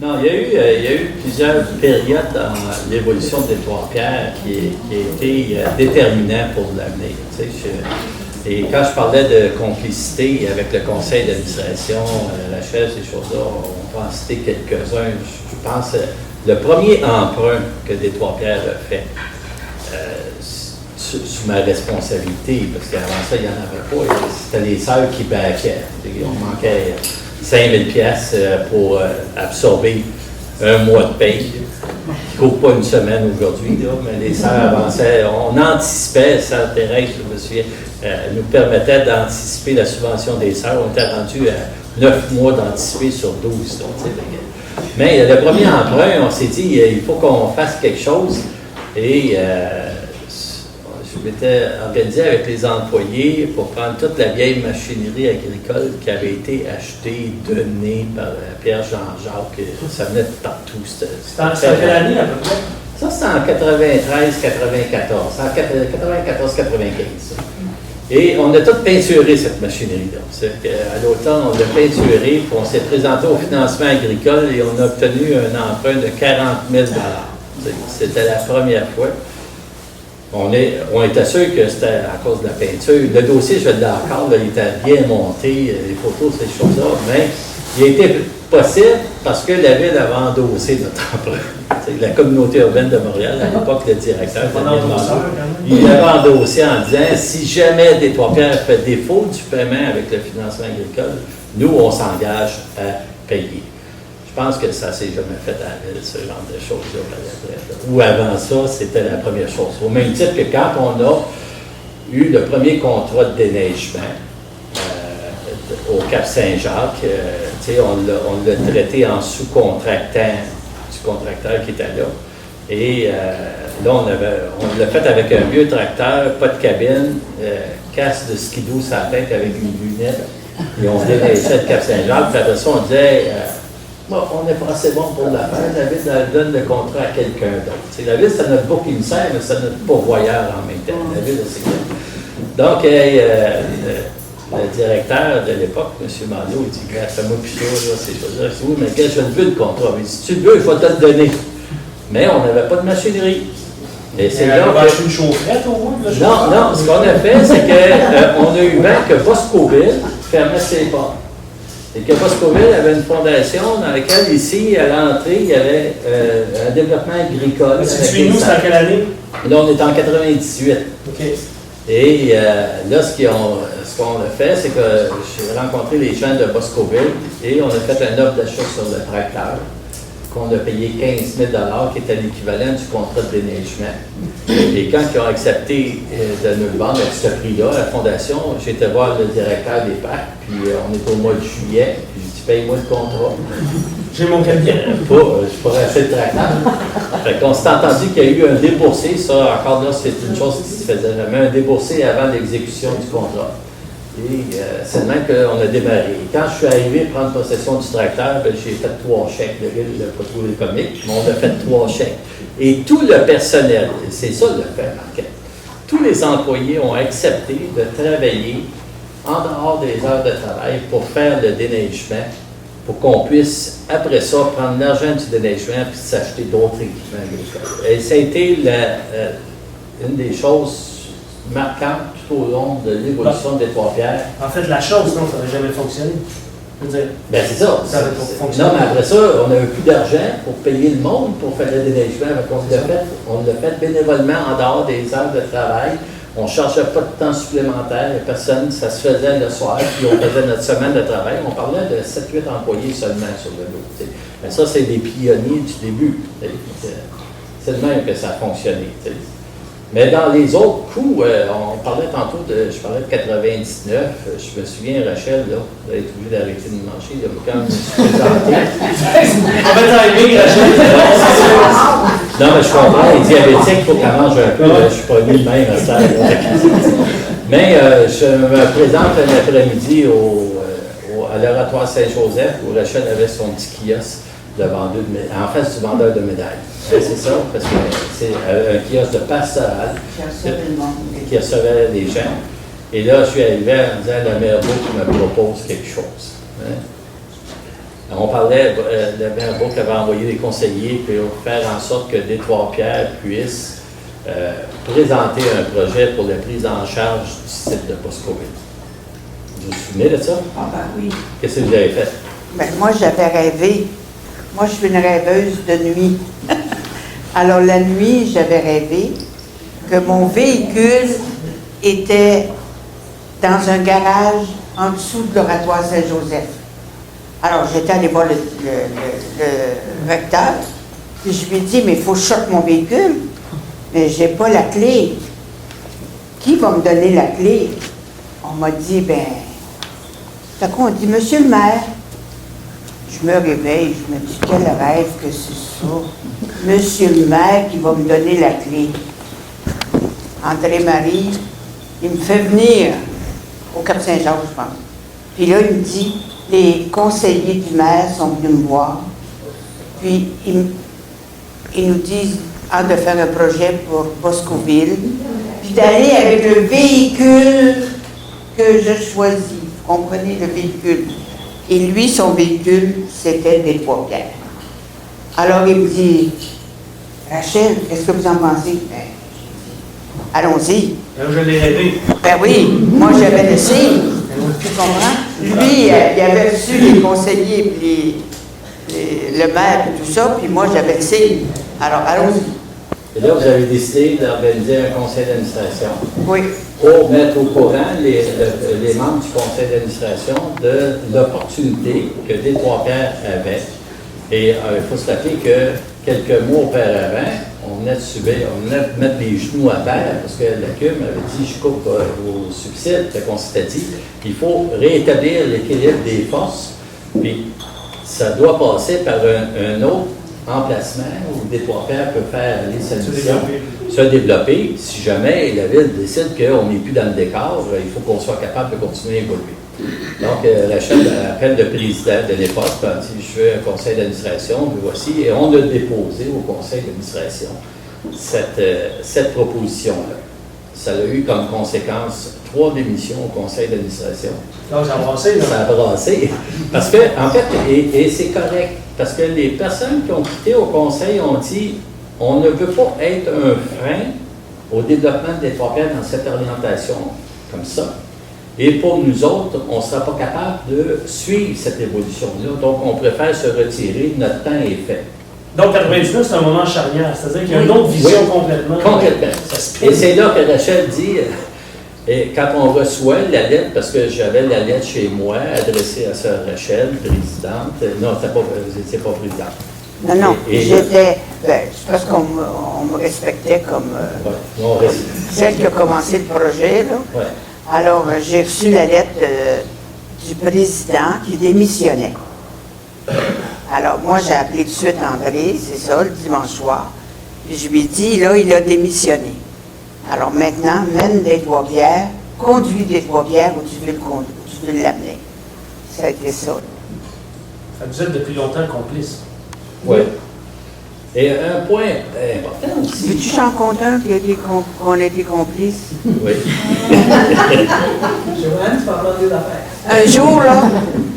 Non, il y a eu plusieurs périodes dans l'évolution des Trois-Pierres qui a été déterminant pour l'avenir. Tu sais, et quand je parlais de complicité avec le conseil d'administration, la chaise, ces choses-là, on peut en citer quelques-uns. Je pense le premier emprunt que des Trois-Pierres a fait, sous ma responsabilité, parce qu'avant ça, il n'y en avait pas. C'était les sœurs qui baquaient. On manquait 5 000 piastres pour absorber un mois de paye, qui ne court pas une semaine aujourd'hui, mais les sœurs avançaient. On anticipait, Sœur Thérèse, je me souviens, nous permettait d'anticiper la subvention des sœurs. On était rendu à 9 mois d'anticiper sur 12. Donc, mais le premier emprunt, on s'est dit, il faut qu'on fasse quelque chose. Et je m'étais organisé avec les employés pour prendre toute la vieille machinerie agricole qui avait été achetée, donnée par Pierre Jean-Jacques. Ça venait de partout. C'était en quelle année à peu près? Ça, c'était en 93-94. En 94-95. Et on a tout peinturé cette machinerie-là. À l'automne, on l'a peinturé, puis on s'est présenté au financement agricole et on a obtenu un emprunt de 40 000 $. C'était la première fois. On était sûr que c'était à cause de la peinture. Le dossier, je l'ai encore, il était bien monté, les photos, ces choses-là, mais il a été possible parce que la ville avait endossé notre emprunt. La communauté urbaine de Montréal, à l'époque, le directeur, il l'avait endossé en disant si jamais des Trois-Pierres fait défaut du paiement avec le financement agricole, nous, on s'engage à payer. Je pense que ça ne s'est jamais fait à la ville, ce genre de choses-là, par la retraite. Ou avant ça, c'était la première chose. Au même titre que quand on a eu le premier contrat de déneigement au Cap-Saint-Jacques, on l'a traité en sous-contractant du contracteur qui était là. Et là, on l'a fait avec un vieux tracteur, pas de cabine, casque de skidoo sur la tête avec une lunette. Et on déneigeait le Cap-Saint-Jacques. Puis après ça, on disait bon, on n'est pas assez bon pour la faire. La ville elle donne le contrat à quelqu'un d'autre. La ville, c'est notre bouc émissaire, mais c'est notre pourvoyeur en même temps. La ville, c'est ça. Donc, le directeur de l'époque, M. Marleau, il dit fais-moi plus ça, ces choses-là. Je dis oui, mais je ne veux le contrat. Mais si tu le veux, il faut te le donner. Mais on n'avait pas de machinerie. Et c'est là que... une chaufferette au moins? Non, ce qu'on a fait, c'est qu'on a eu vent que Boscoville fermait ses portes. Et que Boscoville avait une fondation dans laquelle, ici, à l'entrée, il y avait un développement agricole. Situez-nous, c'est en quelle année? Là, on est en 98. OK. Et là, ce qu'on a fait, c'est que j'ai rencontré les gens de Boscoville et on a fait un offre d'achat sur le tracteur qu'on a payé 15 000 $ qui était l'équivalent du contrat de déneigement. Et quand ils ont accepté de nous le vendre avec ce prix-là, la Fondation, j'ai été voir le directeur des parcs, puis on est au mois de juillet, puis je dis paye-moi le contrat. J'ai mon cabinet. Je pourrais acheter le tracteur. Fait qu'on s'est entendu qu'il y a eu un déboursé, ça encore là, c'est une chose qui se faisait jamais, un déboursé avant l'exécution du contrat. Et c'est le même qu'on a démarré. Quand je suis arrivé à prendre possession du tracteur, j'ai fait 3 chèques. Le gars, il n'a pas trouvé le comique, mais on a fait 3 chèques. Et tout le personnel, c'est ça le fait marquant, tous les employés ont accepté de travailler en dehors des heures de travail pour faire le déneigement, pour qu'on puisse, après ça, prendre l'argent du déneigement et s'acheter d'autres équipements agricoles. Et ça a été une des choses marquantes tout au long de l'évolution des Trois-Pierres. En fait, la chose, non, ça n'avait jamais fonctionné. Je veux dire, ben c'est ça. Ça avait fonctionné. Non, mais après ça, on n'avait plus d'argent pour payer le monde pour faire le déneigement. On l'a fait bénévolement en dehors des heures de travail. On ne cherchait pas de temps supplémentaire. Personne, ça se faisait le soir, puis on faisait notre semaine de travail. On parlait de 7-8 employés seulement sur le lot. Mais ça, c'est des pionniers du début. C'est le même que ça a fonctionné. T'sais. Mais dans les autres coups, on parlait tantôt je parlais de 99, je me souviens, Rachel, là, vous avez été obligé d'arrêter de me manger, là, quand je me suis présenté. On va t'arriver, Rachel. Non, mais je comprends, les diabétiques, il faut qu'elle mange un peu, je ne suis pas venu de même à ça. Mais je me présente un après-midi à l'Oratoire Saint-Joseph, où Rachel avait son petit kiosque. En fait, c'est du vendeur de médailles. C'est ça, parce que c'est un kiosque de pastoral qui recevait les gens. Et là, je suis arrivé en disant la mère Beau qui me propose quelque chose. Hein? On parlait, le maire Bourque avait envoyé des conseillers pour faire en sorte que Détroit-Pierre puisse présenter un projet pour la prise en charge du site de post-COVID. Vous vous souvenez de ça? Ah ben oui. Qu'est-ce que vous avez fait? Ben moi, j'avais rêvé. Moi, je suis une rêveuse de nuit. Alors, la nuit, j'avais rêvé que mon véhicule était dans un garage en dessous de l'oratoire Saint-Joseph. Alors, j'étais allée voir le recteur, puis je lui ai dit, mais il faut que je sorte mon véhicule, mais je n'ai pas la clé. Qui va me donner la clé? On m'a dit, ben, tout à coup, on dit, monsieur le maire. Je me réveille, je me dis, quel rêve que c'est ça? Monsieur le maire qui va me donner la clé. André-Marie, il me fait venir au Cap-Saint-Jacques, je pense. Puis là, il me dit, les conseillers du maire sont venus me voir. Puis, ils nous disent de faire un projet pour Boscoville, puis d'aller avec le véhicule que je choisis. Vous comprenez, le véhicule. Et lui, son véhicule, c'était Détroit-Pierre. Alors, il me dit, Rachel, qu'est-ce que vous en pensez? Ben, allons-y. Je l'ai rêvé. Ben oui, moi, j'avais laissé. Tu comprends? Lui, il avait reçu les conseillers, puis le maire, et tout ça, puis moi, j'avais laissé. Alors, allons-y. Et là, vous avez décidé d'organiser un conseil d'administration. Oui. Pour mettre au courant les membres du conseil d'administration de l'opportunité que Détroit-Pierre avait. Et il faut se rappeler que quelques mois auparavant, on venait de subir, on venait de mettre les genoux à terre parce que la CUM avait dit, je coupe au subside, fait qu'on s'était dit, il faut rétablir l'équilibre des forces, puis ça doit passer par un autre emplacement où Détroit-Pierre peut faire les solutions, se développer. Si jamais la ville décide qu'on n'est plus dans le décor, il faut qu'on soit capable de continuer à évoluer. Donc, Rachel appelle le président de l'époque, dit je veux un conseil d'administration, me voici, et on a déposé au conseil d'administration cette proposition-là. Ça a eu comme conséquence 3 démissions au conseil d'administration. Donc, ça a brassé, là. Ça a brassé. Parce que, en fait, et c'est correct, parce que les personnes qui ont quitté au conseil ont dit on ne veut pas être un frein au développement de Détroit-Pierre dans cette orientation comme ça. Et pour nous autres, on ne sera pas capable de suivre cette évolution-là. Donc, on préfère se retirer. Notre temps est fait. Donc, 99, c'est un moment charnière. C'est-à-dire qu'il y a une autre vision complètement. Complètement. Et c'est là que Rachel dit, et quand on reçoit la lettre, parce que j'avais la lettre chez moi adressée à Sœur Rachel, présidente. Non, vous n'étiez pas présidente. Non, non, j'étais. Ben, c'est parce qu'on me respectait comme celle qui a commencé le projet, là. Ouais. Alors, j'ai reçu la lettre du président qui démissionnait. Alors, moi, j'ai appelé tout de suite André, c'est ça, le dimanche soir. Puis je lui ai dit, là, il a démissionné. Alors maintenant, mène Détroit-Pierre, conduis Détroit-Pierre où tu veux l'amener. Ça a été ça. Vous êtes depuis longtemps complice. Oui. Et un point important aussi. Veux-tu t'en compter qu'on a été complices? Oui. Joanne, tu peux avoir deux affaires. Un jour, là,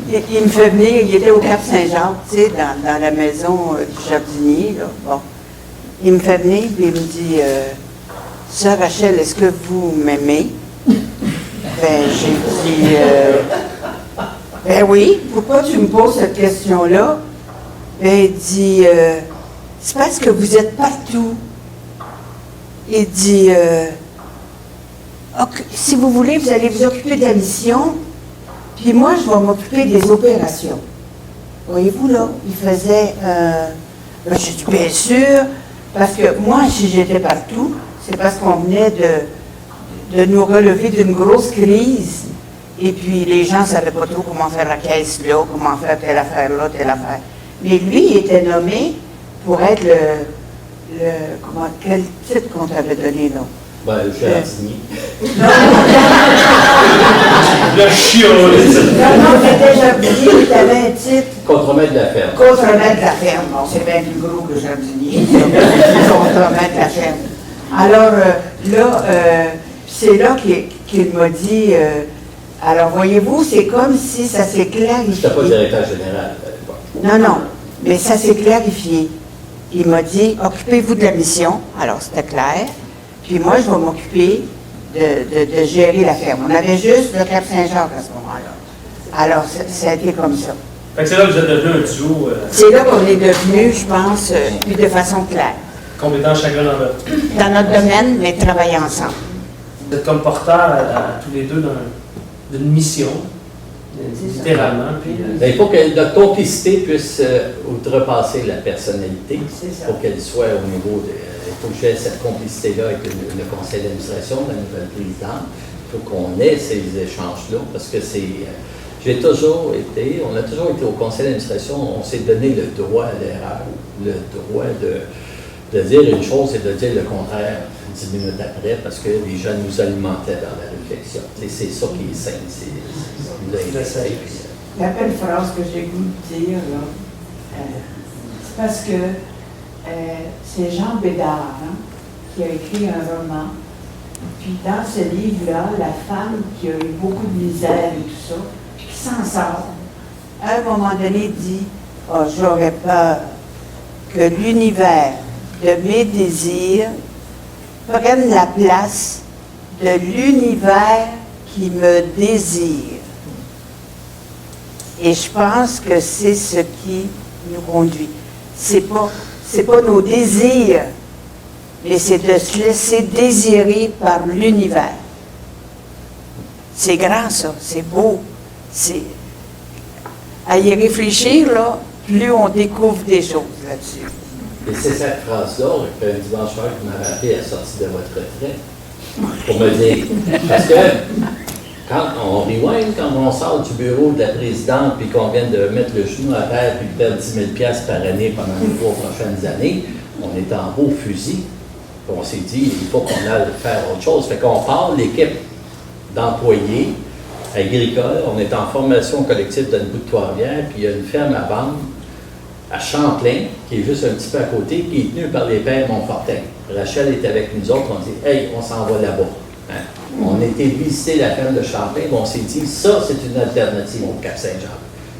il me fait venir, il était au Cap-Saint-Jacques, tu sais, dans la maison du jardinier, là. Bon. Il me fait venir, puis il me dit, Sœur Rachel, est-ce que vous m'aimez? Ben, j'ai dit, ben oui, pourquoi tu me poses cette question-là? Ben, il dit, c'est parce que vous êtes partout. Il dit, si vous voulez, vous allez vous occuper de la mission, puis moi, je vais m'occuper des opérations. Voyez-vous, là, il faisait, ben, je dis, bien sûr, parce que moi, si j'étais partout, c'est parce qu'on venait de nous relever d'une grosse crise, et puis les gens ne savaient pas trop comment faire la caisse là, comment faire telle affaire là, telle affaire. Mais lui, il était nommé pour être quel titre qu'on t'avait donné, là? Ben, le jardinier. Le chiot! Non, c'était jardinier, il avait un titre. Contremaître de la ferme. Contremaître de la ferme. Bon, c'est bien plus gros que jardinier. Contremaître de la ferme. Alors, là, c'est là qu'il m'a dit, alors voyez-vous, c'est comme si ça s'est clarifié. Je n'étais pas directeur général à l'époque. Non, mais ça s'est clarifié. Il m'a dit, occupez-vous de la mission. Alors, c'était clair. Puis moi, je vais m'occuper de gérer la ferme. On avait juste le Cap Saint-Jacques à ce moment-là. Alors, ça a été comme ça. Fait que c'est là que vous êtes devenu un duo. C'est là qu'on est devenu, je pense, puis de façon claire. Compétents chacun dans notre domaine, mais travailler ensemble. Vous êtes comme porteur à tous les deux d'une mission, littéralement. Puis, il faut que notre complicité puisse outrepasser la personnalité pour qu'elle soit au niveau de... Il faut que j'ai cette complicité-là avec le conseil d'administration, la nouvelle présidente. Il faut qu'on ait ces échanges-là parce que c'est... on a toujours été au conseil d'administration, on s'est donné le droit à l'erreur, le droit de dire une chose et de dire le contraire 10 minutes après parce que les gens nous alimentaient dans la réflexion. C'est ça qui est sain. La belle phrase que j'ai goût de dire, c'est parce que c'est Jean Bédard qui a écrit un roman. Puis dans ce livre-là, la femme qui a eu beaucoup de misère et tout ça, puis qui s'en sort, à un moment donné dit « Oh, j'aurais peur que l'univers de mes désirs prenne la place de l'univers qui me désire. » Et je pense que c'est ce qui nous conduit. C'est pas nos désirs, mais c'est de se laisser désirer par l'univers. C'est grand, ça. C'est beau. À y réfléchir, là, plus on découvre des choses là-dessus. Et c'est cette phrase-là, un dimanche soir, qui m'a rappelé à la sortie de votre retraite, pour me dire, parce que quand on rewind, quand on sort du bureau de la présidente, puis qu'on vient de mettre le genou à terre, puis de perdre 10 000 $ par année pendant les 3 prochaines années, on est en beau fusil. Puis on s'est dit, il faut qu'on aille faire autre chose. Fait qu'on part, l'équipe d'employés agricoles, on est en formation collective dans le bout de Trois-Rivières, puis il y a une ferme à vendre à Champlain, qui est juste un petit peu à côté, qui est tenue par les pères Montfortin. Rachel est avec nous autres, on dit, hey, on s'en va là-bas. Hein? On a été visiter la ferme de Champlain, on s'est dit, ça, c'est une alternative au Cap Saint-Jacques.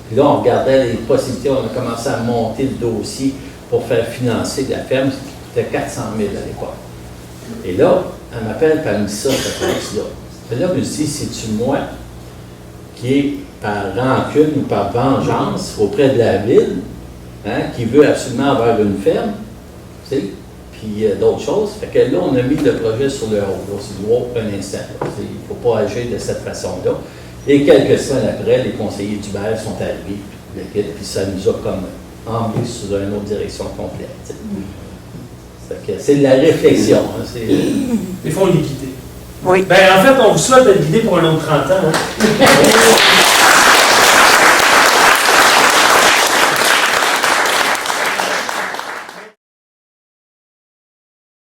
Puis là, on regardait les possibilités, on a commencé à monter le dossier pour faire financer la ferme, qui coûtait 400 000 à l'époque. Et là, elle m'appelle, puis elle me dit ça, cette chose-là. Puis là, je me dis, c'est-tu moi qui est par rancune ou par vengeance auprès de la ville, hein, qui veut absolument avoir une ferme, tu sais, puis d'autres choses. Fait que là, on a mis le projet sur le haut. On s'est dit, wow, un instant, il ne faut pas agir de cette façon-là. Et quelques semaines après, les conseillers du maire sont arrivés, puis ça nous a comme emmené sur une autre direction complète. C'est de la réflexion. Hein, des fois, on est guidé. Oui. Ben, en fait, on vous souhaite d'être guidé pour un autre 30 ans. Hein?